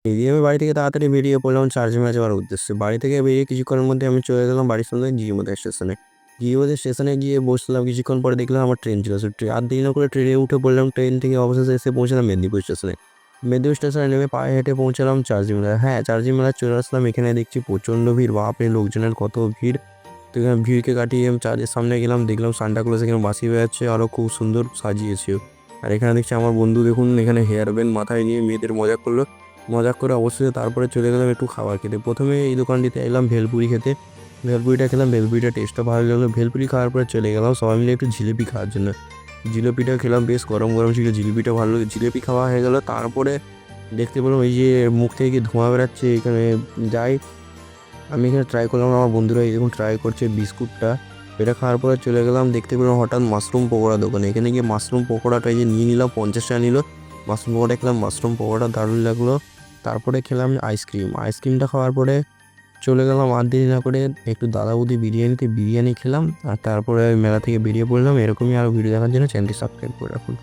এদিকে আমি বাড়ি থেকে তাড়াতাড়ি বেরিয়ে পড়লাম চার্জিংয়ে যাওয়ার উদ্দেশ্যে। বাড়ি থেকে বেরিয়ে কিছুক্ষণের মধ্যে আমি চলে গেলাম বাড়ির সামনে জিইমোদের স্টেশনে। জিইমোদের স্টেশনে গিয়ে বসলাম, কিছুক্ষণ পরে দেখলাম আমার ট্রেন ছিল। আর দেরি না করে ট্রেনে উঠে পড়লাম। ট্রেন থেকে অবশেষে এসে পৌঁছালাম মেদিনীপুর স্টেশনে। মেদিনীপুর স্টেশনে নেমে পায়ে হেঁটে পৌঁছালাম চার্জিং মেলায়। হ্যাঁ, চার্জিং মেলায় চলে আসলাম। এখানে দেখছি প্রচণ্ড ভিড়, বাপরে! লোকজনের কত ভিড়। তো এখানে ভিড়কে কাটিয়ে আমি চার্চের সামনে গেলাম, দেখলাম সান্টা ক্লজ এখানে বাঁশি বাজাচ্ছে, আরও খুব সুন্দর সাজিয়েছে। আর এখানে দেখছি আমার বন্ধু, দেখুন এখানে হেয়ার ব্যান্ড মাথায় নিয়ে মেয়েদের মজা করলো। মজা করে অবশেষে তারপরে চলে গেলাম একটু খাবার খেতে। প্রথমে এই দোকানটিতে এলাম ভেলপুরি খেতে। ভেলপুরিটা খেলাম, ভেলপুরিটা টেস্টটা ভালো লাগলো। ভেলপুরি খাওয়ার পরে চলে গেলাম সবাই মিলে একটু জিলিপি খাওয়ার জন্য। জিলিপিটা খেলাম, বেশ গরম গরম ছিল, জিলিপিটা ভালো লাগে। জিলিপি খাওয়া হয়ে গেল, তারপরে দেখতে পেলাম এই যে মুখ থেকে কি ধোঁয়া বেরাচ্ছে, এখানে যাই আমি এখানে ট্রাই করলাম। আমার বন্ধুরা এই দেখুন ট্রাই করছে বিস্কুটটা। এটা খাওয়ার পরে চলে গেলাম, দেখতে পেলাম হঠাৎ মাশরুম পকোড়া দোকানে। এখানে গিয়ে মাশরুম পকোড়াটা এই যে নিয়ে নিলাম, 50 টাকা নিল। মাশরুম পকোড়া খেলাম, মাশরুম পকোড়া দারুণ লাগলো। তারপরে খেলাম আইসক্রিম। আইসক্রিমটা খাওয়ার পরে চলে গেলাম আর দেরি না করে একটু দাদা বৌদি বিরিয়ানিতে বিরিয়ানি খেলাম। আর তারপরে মেলা থেকে বেরিয়ে পড়লাম। এরকমই আরও ভিডিও দেখার জন্য চ্যানেলটি সাবস্ক্রাইব করে রাখুন।